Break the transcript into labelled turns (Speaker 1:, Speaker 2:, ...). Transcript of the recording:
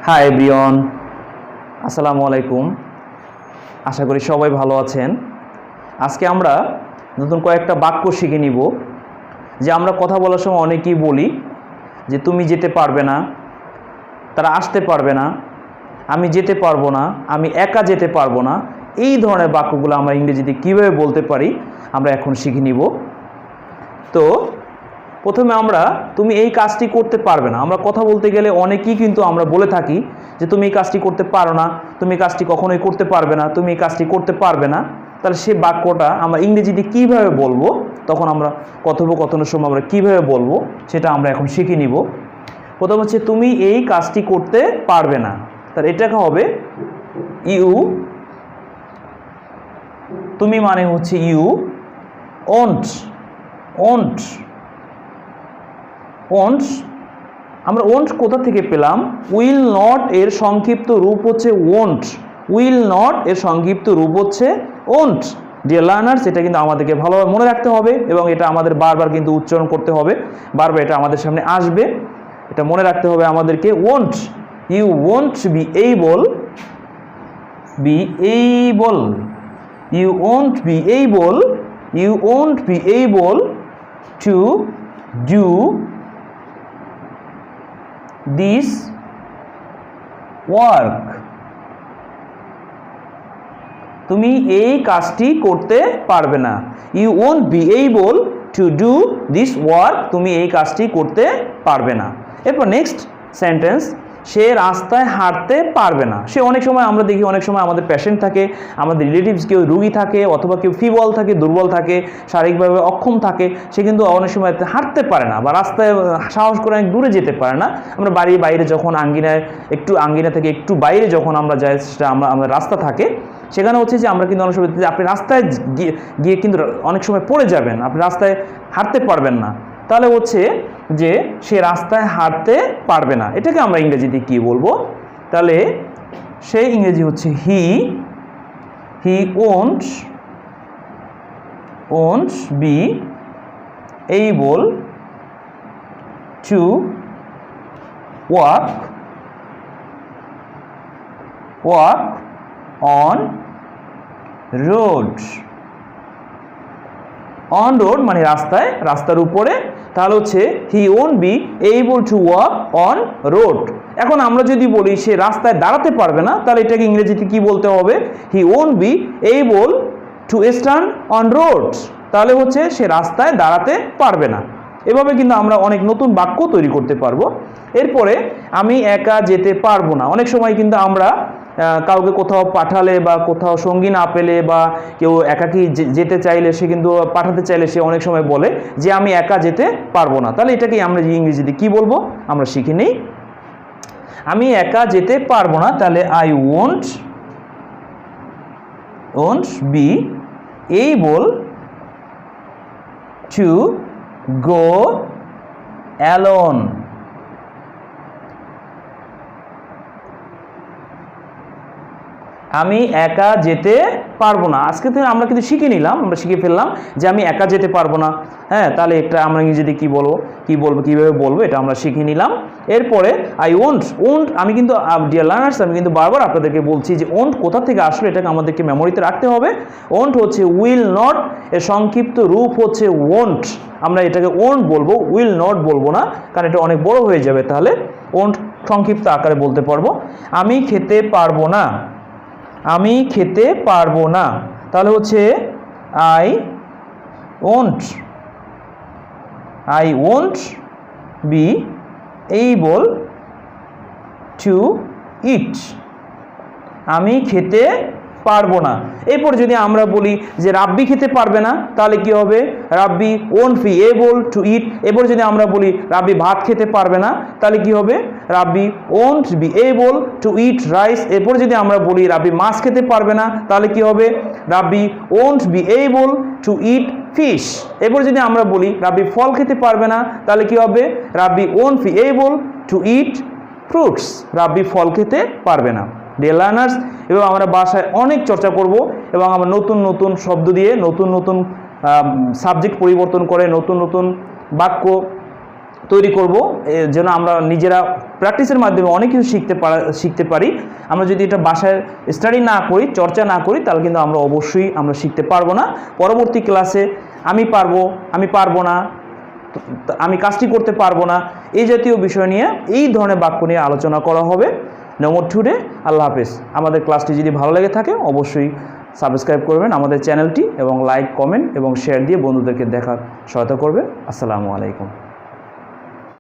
Speaker 1: Hi everyone, আসসালামু আলাইকুম। আশা করি সবাই ভালো আছেন। আজকে আমরা নতুন কয়েকটা বাক্য শিখে নিব। যে আমরা কথা বলার সময় অনেকেই বলি যে তুমি যেতে পারবে না, তারা আসতে পারবে না, আমি যেতে পারবো না, আমি একা যেতে পারবো না। এই ধরনের বাক্যগুলো আমরা ইংরেজিতে কীভাবে বলতে পারি আমরা এখন শিখে নিব। তো প্রথমে আমরা তুমি এই কাজটি করতে পারবে না, আমরা কথা বলতে গেলে অনেকেই কিন্তু আমরা বলে থাকি যে তুমি এই কাজটি করতে পারো না, তুমি এই কাজটি কখনোই করতে পারবে না, তুমি এই কাজটি করতে পারবে না। তাহলে সে বাক্যটা আমরা ইংরেজিতে কীভাবে বলবো, তখন আমরা কথোপকথনের সময় আমরা কীভাবে বলবো সেটা আমরা এখন শিখে নিব। প্রথম হচ্ছে তুমি এই কাজটি করতে পারবে না, তাহলে এটাকে হবে ইউ। তুমি মানে হচ্ছে ইউ। ওন্ট, ওন্ট, ওন্ট, আমরা ওন্ট কোথা থেকে পেলাম? উইল নট এর সংক্ষিপ্ত রূপ হচ্ছে ওন্ট। উইল নট এর সংক্ষিপ্ত রূপ হচ্ছে ওন্ট। ডিয়ার লার্নার্স, এটা কিন্তু আমাদেরকে ভালোভাবে মনে রাখতে হবে এবং এটা আমাদের বারবার কিন্তু উচ্চারণ করতে হবে, বারবার এটা আমাদের সামনে আসবে, এটা মনে রাখতে হবে আমাদেরকে। Won't, you won't be able, be able, you won't be able, you won't be able to do this work, তুমি এই কাজটি করতে পারবে না। You won't be able to do this work, তুমি এই কাজটি করতে পারবে না। এরপর নেক্সট সেন্টেন্স, সে রাস্তায় হাঁটতে পারবে না। সে অনেক সময় আমরা দেখি, অনেক সময় আমাদের পেশেন্ট থাকে, আমাদের রিলেটিভস কেউ রুগী থাকে, অথবা কেউ ফিবল থাকে, দুর্বল থাকে, শারীরিকভাবে অক্ষম থাকে, সে কিন্তু অনেক সময় হাঁটতে পারে না বা রাস্তায় সাহস করে অনেক দূরে যেতে পারে না। আমরা বাড়ির বাইরে যখন আঙ্গিনা থেকে একটু বাইরে যখন আমরা যাই, সেটা আমাদের রাস্তা থাকে, সেখানে হচ্ছে যে আমরা কিন্তু অনেক সময় আপনি রাস্তায় গিয়ে কিন্তু অনেক সময় পড়ে যাবেন, আপনি রাস্তায় হাঁটতে পারবেন না। তাহলে হচ্ছে যে সে রাস্তায় হাঁটতে পারবে না, এটাকে আমরা ইংরেজিতে কি বলবো? তাহলে সেই ইংরেজি হচ্ছে হি won't be able to walk on road। On road মানে রাস্তায়, রাস্তার উপরে। তাহলে হচ্ছে হি won't be able to walk on road. এখন আমরা যদি বলি সে রাস্তায় দাঁড়াতে পারবে না, তাহলে এটাকে ইংরেজিতে কি বলতে হবে? হি won't be able to stand on road. তাহলে হচ্ছে সে রাস্তায় দাঁড়াতে পারবে না। এভাবে কিন্তু আমরা অনেক নতুন বাক্য তৈরি করতে পারবো। এরপরে আমি একা যেতে পারবো না। অনেক সময় কিন্তু আমরা কাউকে কোথাও পাঠালে বা কোথাও সঙ্গী না পেলে বা কেউ একাকী যেতে চাইলে, সে কিন্তু পাঠাতে চাইলে সে অনেক সময় বলে যে আমি একা যেতে পারবো না। তাহলে এটাকে আমরা ইংরেজিতে কি বলবো আমরা শিখে নিই। আমি একা যেতে পারবো না, তাহলে I won't be able to go alone. আমি একা যেতে পারবো না। আজকে থেকে আমরা কিন্তু শিখে নিলাম, আমরা শিখে ফেললাম যে আমি একা যেতে পারবো না। হ্যাঁ, তাহলে এটা আমরা ইংরেজিতে কি বলবো, কীভাবে বলবো, এটা আমরা শিখে নিলাম। এরপরে আই ওন্ট, আমি কিন্তু ডিয়ার লার্নার্স, আমি কিন্তু বারবার আপনাদেরকে বলছি যে ওন্ট কোথা থেকে আসলে এটাকে আমাদেরকে মেমোরিতে রাখতে হবে। ওন্ট হচ্ছে উইল নট এর সংক্ষিপ্ত রূপ হচ্ছে ওন্ট। আমরা এটাকে ওন্ট বলবো, উইল নট বলবো না, কারণ এটা অনেক বড় হয়ে যাবে। তাহলে ওন্ট সংক্ষিপ্ত আকারে বলতে পারবো। আমি খেতে পারবো না, আমি খেতে পারবো না। তাহলে হচ্ছে I won't be able to eat, আমি খেতে পারবো না। এরপর যদি আমরা বলি যে রাব্বি খেতে পারবে না, তাহলে কি হবে? Rabbi won't be able to ইট। এরপর যদি আমরা বলি রাব্বি ভাত খেতে পারবে না, তাহলে কি হবে? Rabbi won't be able to eat rice. এরপর যদি আমরা বলি রাব্বি মাছ খেতে পারবে না, তাহলে কি হবে? Rabbi won't be able to eat fish. এরপর যদি আমরা বলি রাব্বি ফল খেতে পারবে না, তাহলে কি হবে? Rabbi won't be able to eat fruits. Rabbi ফল খেতে পারবে না। ডিয়ার লার্নার্স, এবং আমরা বাসায় অনেক চর্চা করব এবং আমরা নতুন নতুন শব্দ দিয়ে নতুন নতুন সাবজেক্ট পরিবর্তন করে নতুন নতুন বাক্য তৈরি করব, যেন আমরা নিজেরা প্র্যাকটিসের মাধ্যমে অনেক কিছু শিখতে পারি। আমরা যদি এটা বাসায় স্টাডি না করি, চর্চা না করি, তাহলে কিন্তু আমরা অবশ্যই শিখতে পারবো না। পরবর্তী ক্লাসে আমি পারবো না, আমি কাজটি করতে পারবো না, এই জাতীয় বিষয় নিয়ে, এই ধরনের বাক্য নিয়ে আলোচনা করা হবে। নম্বর 2 ডে। আল্লাহ হাফেজ। আমাদের ক্লাসটি যদি ভালো লেগে থাকে অবশ্যই সাবস্ক্রাইব করবেন আমাদের চ্যানেলটি, এবং লাইক, কমেন্ট এবং শেয়ার দিয়ে বন্ধুদেরকে দেখার সহায়তা করবেন। আসসালামু আলাইকুম।